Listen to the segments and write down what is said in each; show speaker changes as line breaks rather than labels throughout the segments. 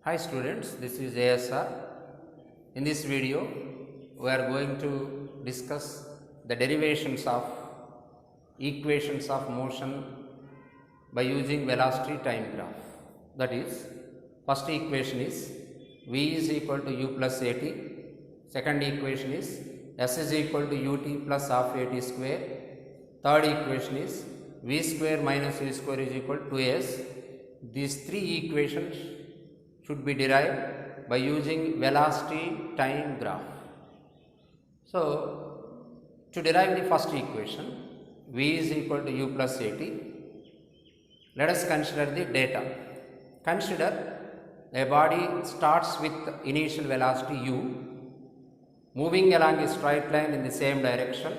Hi students, this is ASR. In this video, we are going to discuss the derivations of equations of motion by using velocity time graph. That is, first equation is v is equal to u plus at. Second equation is s is equal to ut plus half at square. Third equation is v square minus u square is equal to 2s. These three equations should be derived by using velocity time graph. So, to derive the first equation, v is equal to u plus at, let us consider the data. Consider a body starts with initial velocity u, moving along a straight line in the same direction.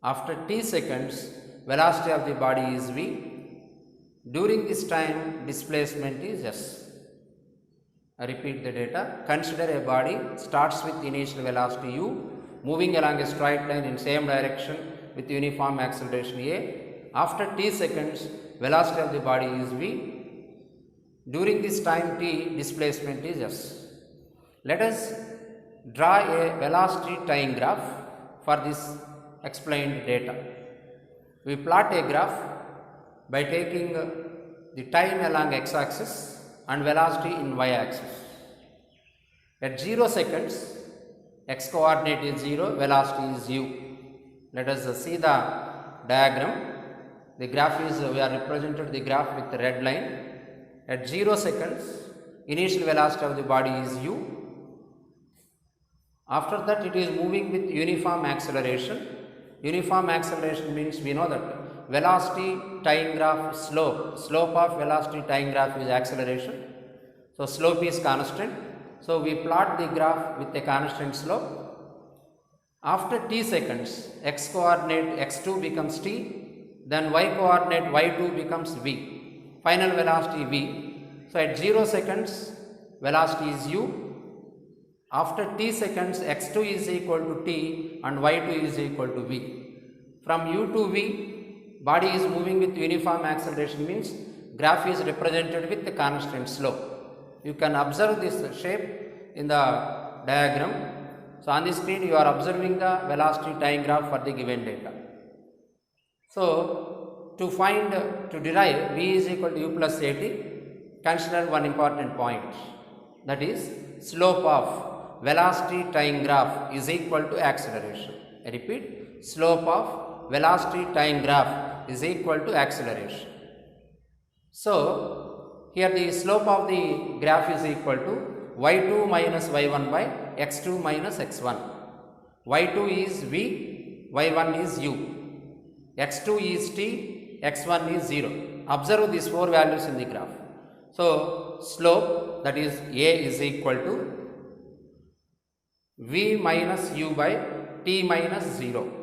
After t seconds, velocity of the body is v. During this time, displacement is s. I repeat the data. Consider a body starts with initial velocity u, moving along a straight line in same direction with uniform acceleration a. After t seconds, velocity of the body is v. During this time t, displacement is s. Let us draw a velocity time graph for this explained data. We plot a graph by taking the time along x-axis and velocity in y-axis. At 0 seconds, x coordinate is 0, velocity is u. Let us see the diagram. The graph is, we are represented the graph with the red line. At 0 seconds, initial velocity of the body is u. After that, it is moving with uniform acceleration. Uniform acceleration means we know that velocity time graph slope of velocity time graph is acceleration. So, slope is constant. So, we plot the graph with a constant slope. After t seconds, x coordinate x2 becomes t, then y coordinate y2 becomes v. Final velocity v. So, at 0 seconds, velocity is u. After t seconds, x2 is equal to t and y2 is equal to v. From u to v, body is moving with uniform acceleration means graph is represented with a constant slope. You can observe this shape in the diagram. So, on the screen you are observing the velocity time graph for the given data. So, to derive v is equal to u plus at, consider one important point, that is slope of velocity time graph is equal to acceleration. I repeat, slope of velocity time graph is equal to acceleration. So, here the slope of the graph is equal to y2 minus y1 by x2 minus x1. y2 is v, y1 is u, x2 is t, x1 is 0. Observe these four values in the graph. So, slope, that is a, is equal to v minus u by t minus 0.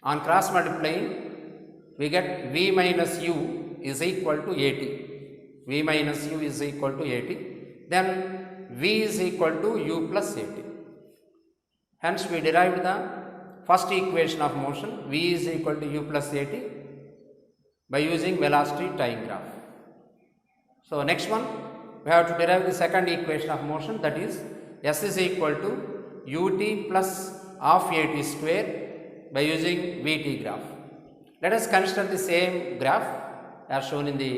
On cross multiplying, we get v minus u is equal to at. v minus u is equal to at. Then v is equal to u plus at. Hence, we derived the first equation of motion, v is equal to u plus at, by using velocity time graph. So, next one, we have to derive the second equation of motion, that is s is equal to ut plus half at square by using vt graph. Let us consider the same graph as shown in the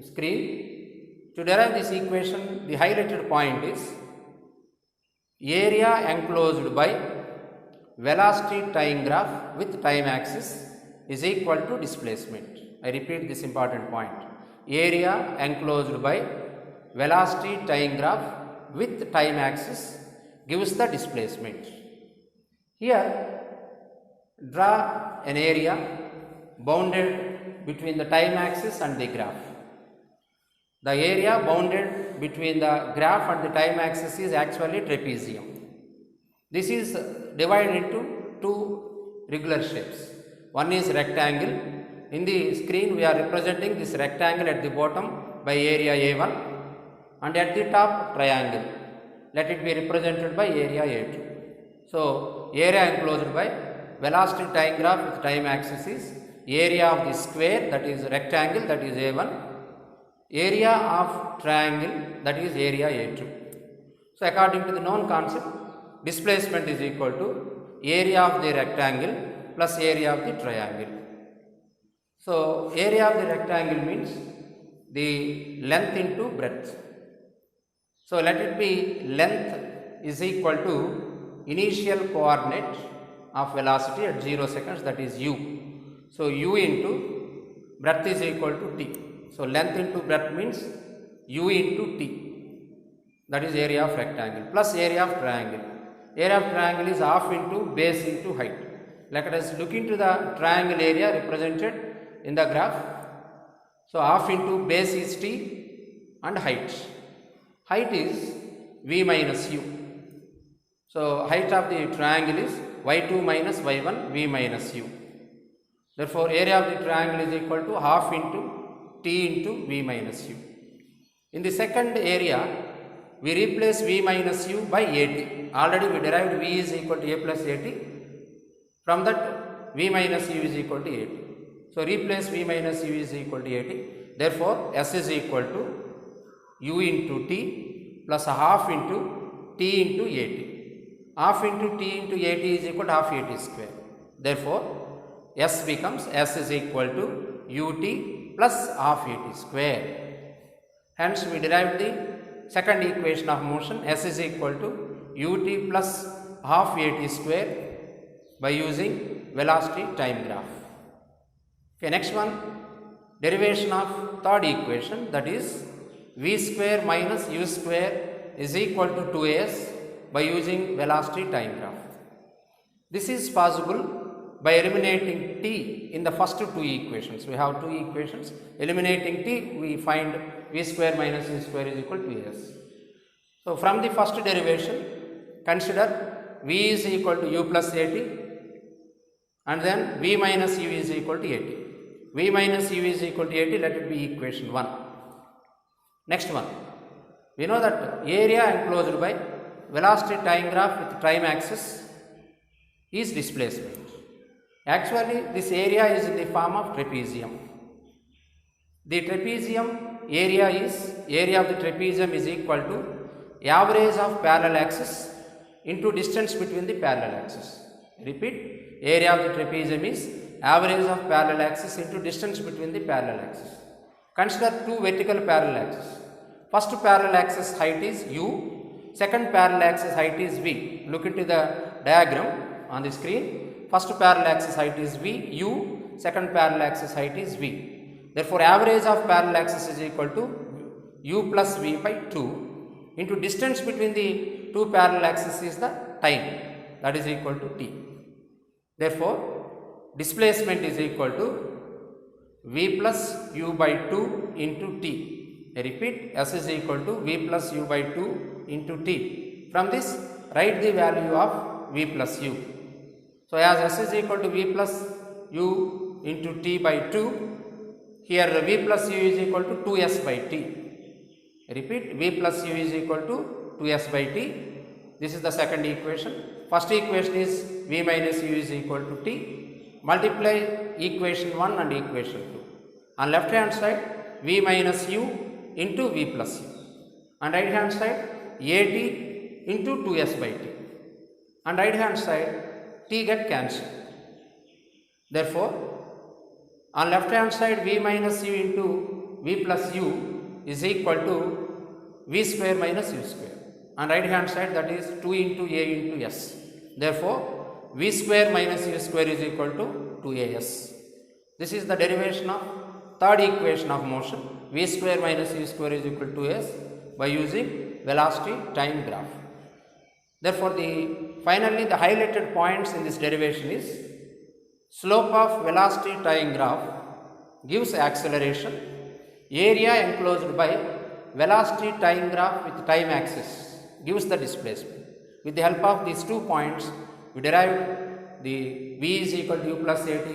screen. To derive this equation, the highlighted point is area enclosed by velocity time graph with time axis is equal to displacement. I repeat this important point. Area enclosed by velocity time graph with time axis gives the displacement. Here, draw an area bounded between the time axis and the graph. The area bounded between the graph and the time axis is actually trapezium. This is divided into two regular shapes. One is rectangle. In the screen, we are representing this rectangle at the bottom by area A1 and at the top triangle. Let it be represented by area A2. So, area enclosed by velocity time graph with time axis is area of the square, that is rectangle, that is A1, area of triangle, that is area A2. So according to the known concept, displacement is equal to area of the rectangle plus area of the triangle. So area of the rectangle means the length into breadth. So let it be length is equal to initial coordinate of velocity at 0 seconds, that is u. So u into breadth is equal to t. So length into breadth means u into t, that is area of rectangle, plus area of triangle. Area of triangle is half into base into height. Let us look into the triangle area represented in the graph. So half into base is t and height. Height is v minus u. So height of the triangle is y2 minus y1 v minus u. Therefore area of the triangle is equal to half into t into v minus u. In the second area, we replace v minus u by at. Already we derived v is equal to a plus at. From that, v minus u is equal to at. So replace v minus u is equal to at. Therefore s is equal to u into t plus half into t into at. Half into t into at is equal to half at square. Therefore s becomes, s is equal to ut plus half at square. Hence we derived the second equation of motion, s is equal to ut plus half at square, by using velocity time graph. Okay, next one, derivation of third equation, that is v square minus u square is equal to 2as by using velocity time graph. This is possible by eliminating t in the first two equations. We have two equations. Eliminating t, we find v square minus u square is equal to as. So from the first derivation, consider v is equal to u plus at, and then v minus u is equal to at. V minus u is equal to at, let it be equation 1. Next one, we know that area enclosed by velocity time graph with time axis is displacement. Actually this area is in the form of trapezium. The trapezium area is, area of the trapezium is equal to average of parallel axis into distance between the parallel axis. Repeat, area of the trapezium is average of parallel axis into distance between the parallel axis. Consider two vertical parallel axes. First parallel axis height is u, second parallel axis height is v. Look into the diagram on the screen. First parallel axis height is v, u, second parallel axis height is v. Therefore average of parallel axis is equal to u plus v by 2 into distance between the two parallel axes is the time, that is equal to t. Therefore displacement is equal to v plus u by 2 into t. I repeat, s is equal to v plus u by 2 into t. From this, write the value of v plus u. So as s is equal to v plus u into t by 2, here v plus u is equal to 2s by t. I repeat, v plus u is equal to 2s by t. This is the second equation. First equation is v minus u is equal to t. Multiply equation 1 and equation 2. On left hand side, v minus u into v plus u. On right hand side, at into 2s by t. On right hand side, t get cancelled. Therefore, on left hand side, v minus u into v plus u is equal to v square minus u square. On right hand side, that is 2 into a into s. Therefore v square minus u square is equal to 2as. This is the derivation of third equation of motion, v square minus u square is equal to 2as, by using velocity time graph. Therefore finally the highlighted points in this derivation is, slope of velocity time graph gives acceleration, area enclosed by velocity time graph with time axis gives the displacement. With the help of these 2 points, we derived the v is equal to u plus at,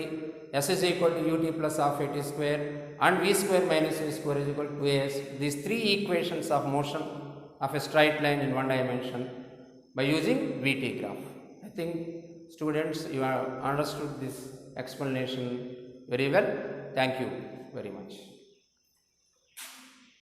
s is equal to ut plus half at square, and v square minus u square is equal to as. These 3 equations of motion of a straight line in one dimension by using vt graph. I think students, you have understood this explanation very well. Thank you very much.